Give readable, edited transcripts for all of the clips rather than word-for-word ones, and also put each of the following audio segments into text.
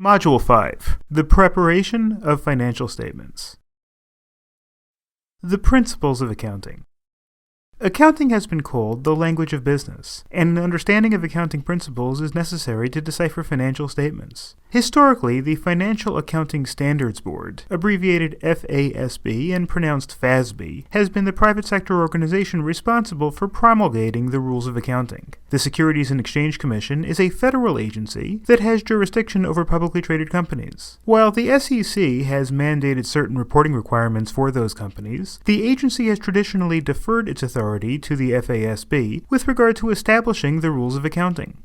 Module 5. The Preparation of Financial Statements. The Principles of Accounting. Accounting has been called the language of business, and an understanding of accounting principles is necessary to decipher financial statements. Historically, the Financial Accounting Standards Board, abbreviated FASB and pronounced FASB, has been the private sector organization responsible for promulgating the rules of accounting. The Securities and Exchange Commission is a federal agency that has jurisdiction over publicly traded companies. While the SEC has mandated certain reporting requirements for those companies, the agency has traditionally deferred its authority to the FASB with regard to establishing the rules of accounting.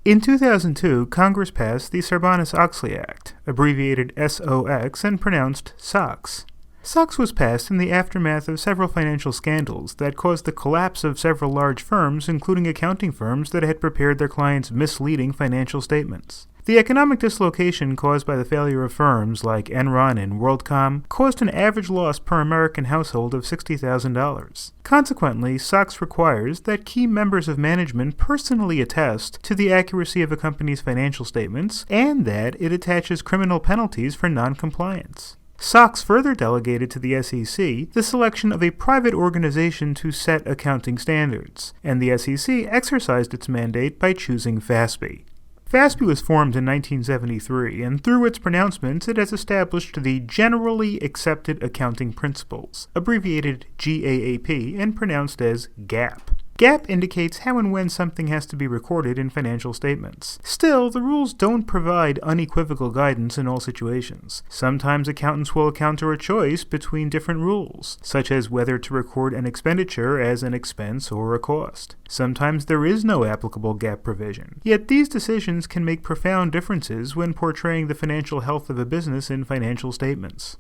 In 2002, Congress passed the Sarbanes-Oxley Act, abbreviated SOX and pronounced SOX. SOX was passed in the aftermath of several financial scandals that caused the collapse of several large firms, including accounting firms that had prepared their clients' misleading financial statements. The economic dislocation caused by the failure of firms like Enron and WorldCom caused an average loss per American household of $60,000. Consequently, SOX requires that key members of management personally attest to the accuracy of a company's financial statements and that it attaches criminal penalties for noncompliance. SOX further delegated to the SEC the selection of a private organization to set accounting standards, and the SEC exercised its mandate by choosing FASB. FASB was formed in 1973, and through its pronouncements it has established the Generally Accepted Accounting Principles, abbreviated GAAP and pronounced as GAAP. GAAP indicates how and when something has to be recorded in financial statements. Still, the rules don't provide unequivocal guidance in all situations. Sometimes accountants will encounter a choice between different rules, such as whether to record an expenditure as an expense or a cost. Sometimes there is no applicable GAAP provision. Yet these decisions can make profound differences when portraying the financial health of a business in financial statements.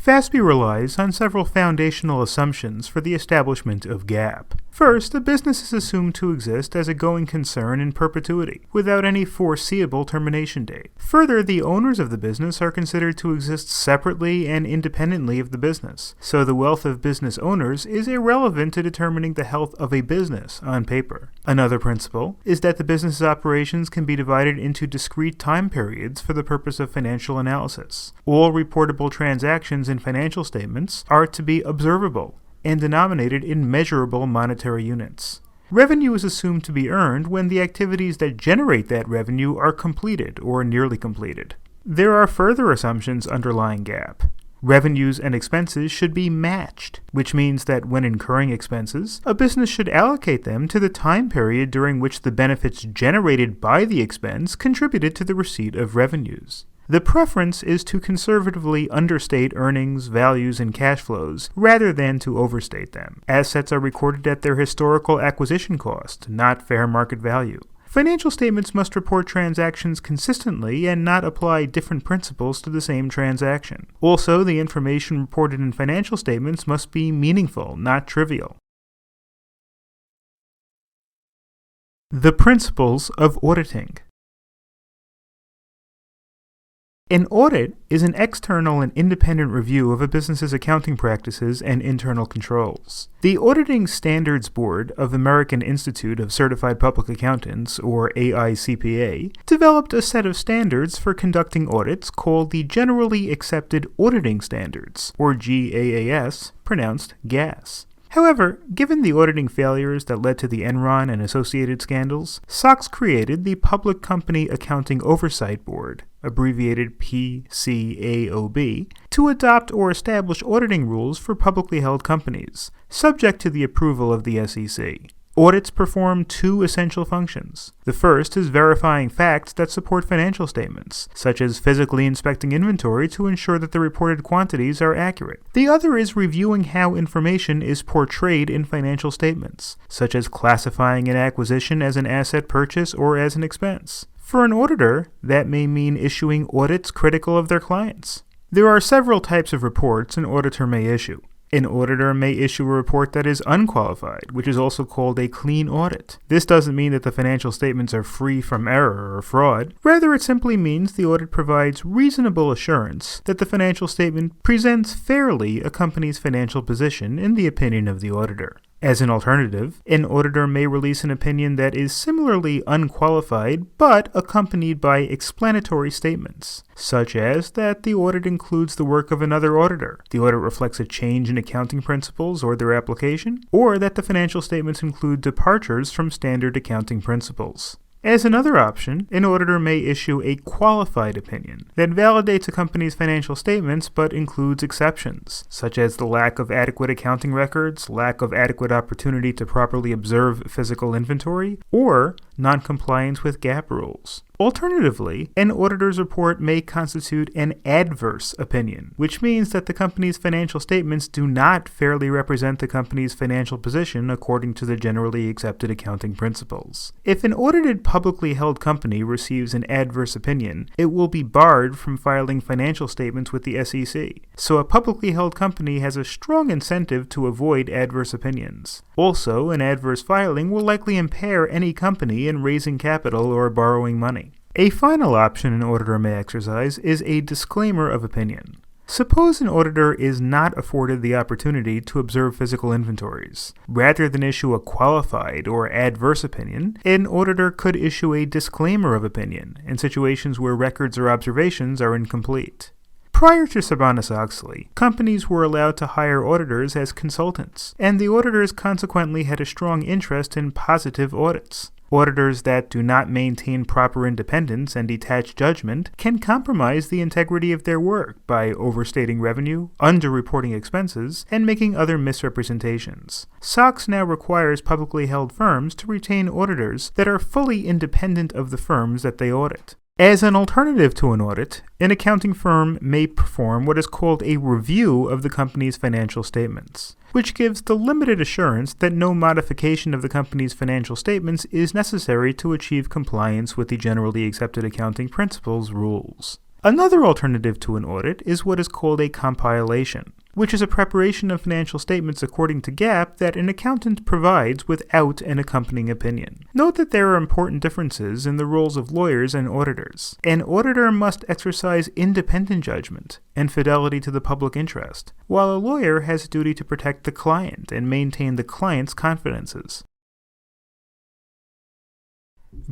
FASB relies on several foundational assumptions for the establishment of GAAP. First, a business is assumed to exist as a going concern in perpetuity, without any foreseeable termination date. Further, the owners of the business are considered to exist separately and independently of the business, so the wealth of business owners is irrelevant to determining the health of a business on paper. Another principle is that the business's operations can be divided into discrete time periods for the purpose of financial analysis. All reportable transactions in financial statements are to be observable and denominated in measurable monetary units. Revenue is assumed to be earned when the activities that generate that revenue are completed or nearly completed. There are further assumptions underlying GAAP. Revenues and expenses should be matched, which means that when incurring expenses, a business should allocate them to the time period during which the benefits generated by the expense contributed to the receipt of revenues. The preference is to conservatively understate earnings, values, and cash flows, rather than to overstate them. Assets are recorded at their historical acquisition cost, not fair market value. Financial statements must report transactions consistently and not apply different principles to the same transaction. Also, the information reported in financial statements must be meaningful, not trivial. The Principles of Auditing. An audit is an external and independent review of a business's accounting practices and internal controls. The Auditing Standards Board of the American Institute of Certified Public Accountants, or AICPA, developed a set of standards for conducting audits called the Generally Accepted Auditing Standards, or GAAP, pronounced GAS. However, given the auditing failures that led to the Enron and associated scandals, SOX created the Public Company Accounting Oversight Board, abbreviated PCAOB, to adopt or establish auditing rules for publicly held companies, subject to the approval of the SEC. Audits perform two essential functions. The first is verifying facts that support financial statements, such as physically inspecting inventory to ensure that the reported quantities are accurate. The other is reviewing how information is portrayed in financial statements, such as classifying an acquisition as an asset purchase or as an expense. For an auditor, that may mean issuing audits critical of their clients. There are several types of reports an auditor may issue. An auditor may issue a report that is unqualified, which is also called a clean audit. This doesn't mean that the financial statements are free from error or fraud. Rather, it simply means the audit provides reasonable assurance that the financial statement presents fairly a company's financial position in the opinion of the auditor. As an alternative, an auditor may release an opinion that is similarly unqualified but accompanied by explanatory statements, such as that the audit includes the work of another auditor, the audit reflects a change in accounting principles or their application, or that the financial statements include departures from standard accounting principles. As another option, an auditor may issue a qualified opinion that validates a company's financial statements but includes exceptions, such as the lack of adequate accounting records, lack of adequate opportunity to properly observe physical inventory, or noncompliance with GAAP rules. Alternatively, an auditor's report may constitute an adverse opinion, which means that the company's financial statements do not fairly represent the company's financial position according to the generally accepted accounting principles. If an audited publicly held company receives an adverse opinion, it will be barred from filing financial statements with the SEC, so a publicly held company has a strong incentive to avoid adverse opinions. Also, an adverse filing will likely impair any company in raising capital or borrowing money. A final option an auditor may exercise is a disclaimer of opinion. Suppose an auditor is not afforded the opportunity to observe physical inventories. Rather than issue a qualified or adverse opinion, an auditor could issue a disclaimer of opinion in situations where records or observations are incomplete. Prior to Sarbanes-Oxley, companies were allowed to hire auditors as consultants, and the auditors consequently had a strong interest in positive audits. Auditors that do not maintain proper independence and detached judgment can compromise the integrity of their work by overstating revenue, underreporting expenses, and making other misrepresentations. SOX now requires publicly held firms to retain auditors that are fully independent of the firms that they audit. As an alternative to an audit, an accounting firm may perform what is called a review of the company's financial statements, which gives the limited assurance that no modification of the company's financial statements is necessary to achieve compliance with the generally accepted accounting principles rules. Another alternative to an audit is what is called a compilation, which is a preparation of financial statements according to GAAP that an accountant provides without an accompanying opinion. Note that there are important differences in the roles of lawyers and auditors. An auditor must exercise independent judgment and fidelity to the public interest, while a lawyer has a duty to protect the client and maintain the client's confidences.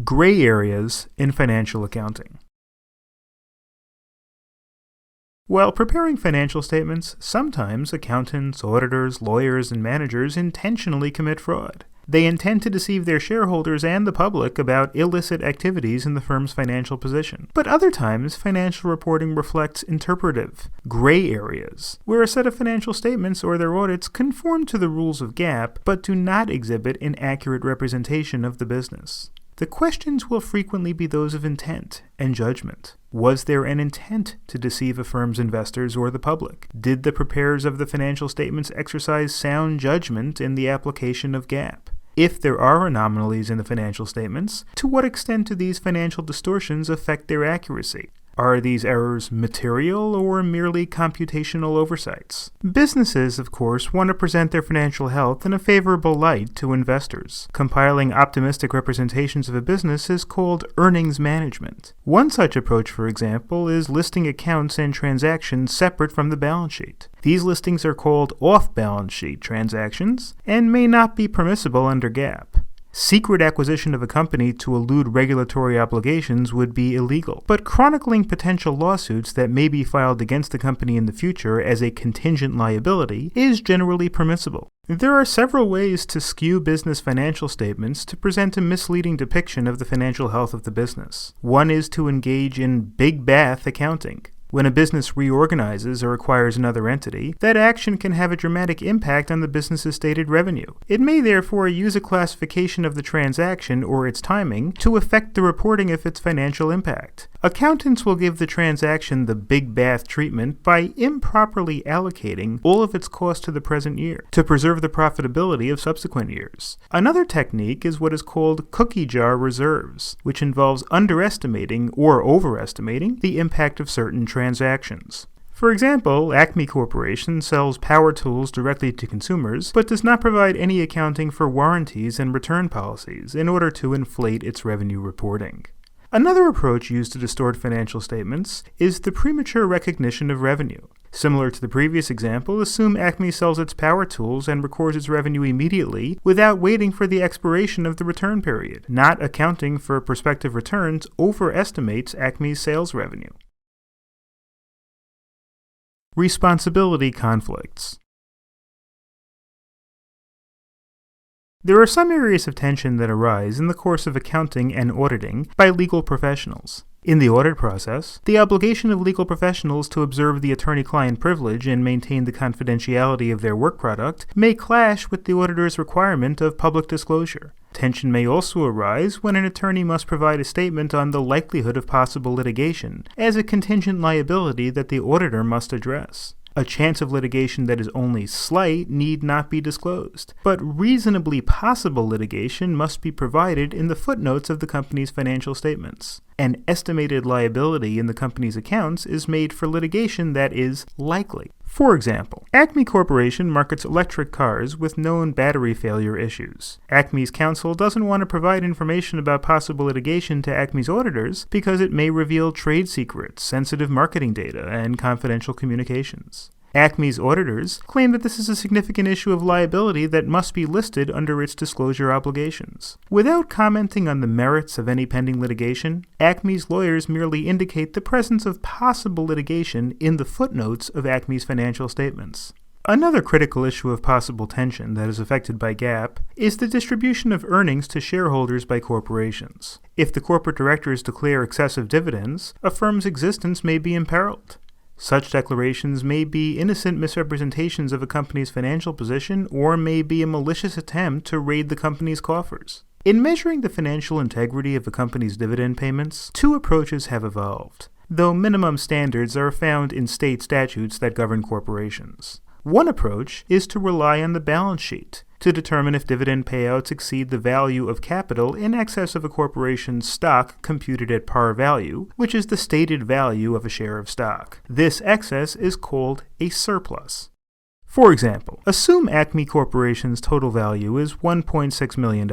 Gray areas in financial accounting. While preparing financial statements, sometimes accountants, auditors, lawyers, and managers intentionally commit fraud. They intend to deceive their shareholders and the public about illicit activities in the firm's financial position. But other times, financial reporting reflects interpretive, gray areas, where a set of financial statements or their audits conform to the rules of GAAP but do not exhibit an accurate representation of the business. The questions will frequently be those of intent and judgment. Was there an intent to deceive a firm's investors or the public? Did the preparers of the financial statements exercise sound judgment in the application of GAAP? If there are anomalies in the financial statements, to what extent do these financial distortions affect their accuracy? Are these errors material or merely computational oversights? Businesses, of course, want to present their financial health in a favorable light to investors. Compiling optimistic representations of a business is called earnings management. One such approach, for example, is listing accounts and transactions separate from the balance sheet. These listings are called off-balance sheet transactions and may not be permissible under GAAP. Secret acquisition of a company to elude regulatory obligations would be illegal, but chronicling potential lawsuits that may be filed against the company in the future as a contingent liability is generally permissible. There are several ways to skew business financial statements to present a misleading depiction of the financial health of the business. One is to engage in big bath accounting. When a business reorganizes or acquires another entity, that action can have a dramatic impact on the business's stated revenue. It may therefore use a classification of the transaction or its timing to affect the reporting of its financial impact. Accountants will give the transaction the big bath treatment by improperly allocating all of its cost to the present year to preserve the profitability of subsequent years. Another technique is what is called cookie jar reserves, which involves underestimating or overestimating the impact of certain transactions. For example, Acme Corporation sells power tools directly to consumers, but does not provide any accounting for warranties and return policies in order to inflate its revenue reporting. Another approach used to distort financial statements is the premature recognition of revenue. Similar to the previous example, assume Acme sells its power tools and records its revenue immediately without waiting for the expiration of the return period. Not accounting for prospective returns overestimates Acme's sales revenue. Responsibility conflicts. There are some areas of tension that arise in the course of accounting and auditing by legal professionals. In the audit process, the obligation of legal professionals to observe the attorney-client privilege and maintain the confidentiality of their work product may clash with the auditor's requirement of public disclosure. Tension may also arise when an attorney must provide a statement on the likelihood of possible litigation as a contingent liability that the auditor must address. A chance of litigation that is only slight need not be disclosed, but reasonably possible litigation must be provided in the footnotes of the company's financial statements. An estimated liability in the company's accounts is made for litigation that is likely. For example, Acme Corporation markets electric cars with known battery failure issues. Acme's counsel doesn't want to provide information about possible litigation to Acme's auditors because it may reveal trade secrets, sensitive marketing data, and confidential communications. Acme's auditors claim that this is a significant issue of liability that must be listed under its disclosure obligations. Without commenting on the merits of any pending litigation, Acme's lawyers merely indicate the presence of possible litigation in the footnotes of Acme's financial statements. Another critical issue of possible tension that is affected by GAAP is the distribution of earnings to shareholders by corporations. If the corporate directors declare excessive dividends, a firm's existence may be imperiled. Such declarations may be innocent misrepresentations of a company's financial position or may be a malicious attempt to raid the company's coffers. In measuring the financial integrity of a company's dividend payments, two approaches have evolved, though minimum standards are found in state statutes that govern corporations. One approach is to rely on the balance sheet to determine if dividend payouts exceed the value of capital in excess of a corporation's stock computed at par value, which is the stated value of a share of stock. This excess is called a surplus. For example, assume Acme Corporation's total value is $1.6 million,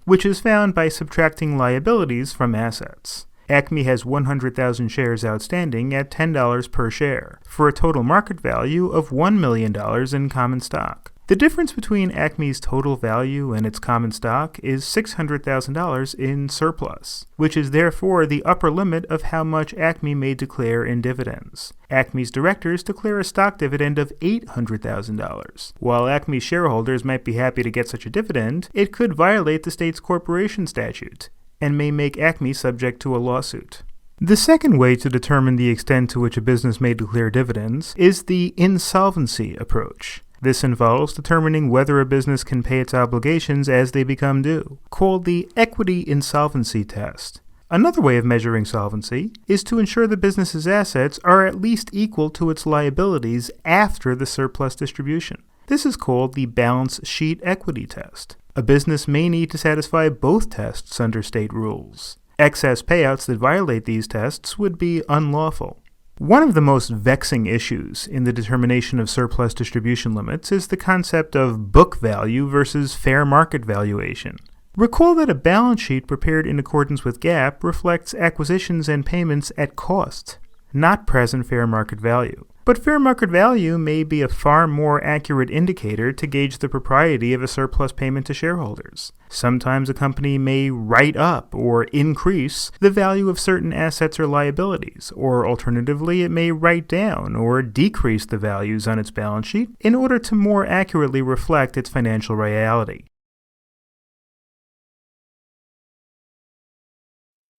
which is found by subtracting liabilities from assets. Acme has 100,000 shares outstanding at $10 per share, for a total market value of $1 million in common stock. The difference between Acme's total value and its common stock is $600,000 in surplus, which is therefore the upper limit of how much Acme may declare in dividends. Acme's directors declare a stock dividend of $800,000. While Acme's shareholders might be happy to get such a dividend, it could violate the state's corporation statute and may make Acme subject to a lawsuit. The second way to determine the extent to which a business may declare dividends is the insolvency approach. This involves determining whether a business can pay its obligations as they become due, called the equity insolvency test. Another way of measuring solvency is to ensure the business's assets are at least equal to its liabilities after the surplus distribution. This is called the balance sheet equity test. A business may need to satisfy both tests under state rules. Excess payouts that violate these tests would be unlawful. One of the most vexing issues in the determination of surplus distribution limits is the concept of book value versus fair market valuation. Recall that a balance sheet prepared in accordance with GAAP reflects acquisitions and payments at cost, not present fair market value. But fair market value may be a far more accurate indicator to gauge the propriety of a surplus payment to shareholders. Sometimes a company may write up or increase the value of certain assets or liabilities, or alternatively it may write down or decrease the values on its balance sheet in order to more accurately reflect its financial reality.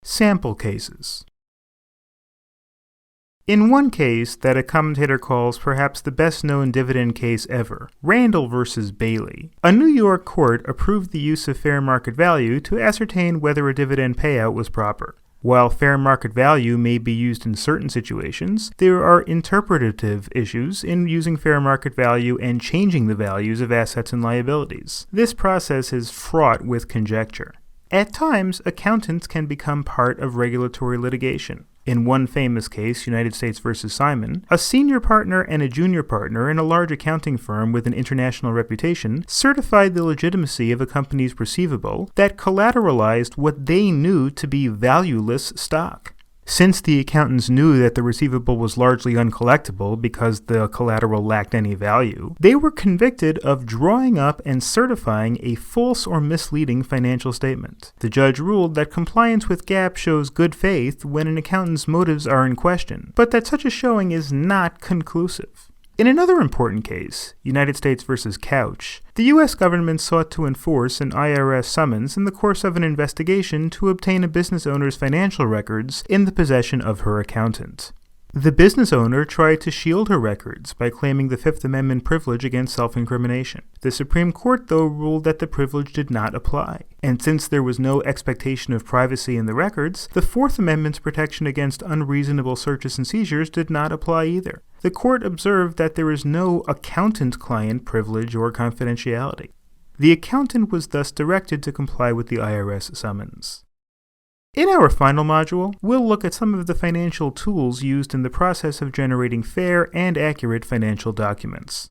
Sample cases. In one case that a commentator calls perhaps the best-known dividend case ever, Randall v. Bailey, a New York court approved the use of fair market value to ascertain whether a dividend payout was proper. While fair market value may be used in certain situations, there are interpretative issues in using fair market value and changing the values of assets and liabilities. This process is fraught with conjecture. At times, accountants can become part of regulatory litigation. In one famous case, United States versus Simon, a senior partner and a junior partner in a large accounting firm with an international reputation certified the legitimacy of a company's receivable that collateralized what they knew to be valueless stock. Since the accountants knew that the receivable was largely uncollectible because the collateral lacked any value, they were convicted of drawing up and certifying a false or misleading financial statement. The judge ruled that compliance with GAAP shows good faith when an accountant's motives are in question, but that such a showing is not conclusive. In another important case, United States versus Couch, the U.S. government sought to enforce an IRS summons in the course of an investigation to obtain a business owner's financial records in the possession of her accountant. The business owner tried to shield her records by claiming the Fifth Amendment privilege against self-incrimination. The Supreme Court, though, ruled that the privilege did not apply. And since there was no expectation of privacy in the records, the Fourth Amendment's protection against unreasonable searches and seizures did not apply either. The court observed that there is no accountant-client privilege or confidentiality. The accountant was thus directed to comply with the IRS summons. In our final module, we'll look at some of the financial tools used in the process of generating fair and accurate financial documents.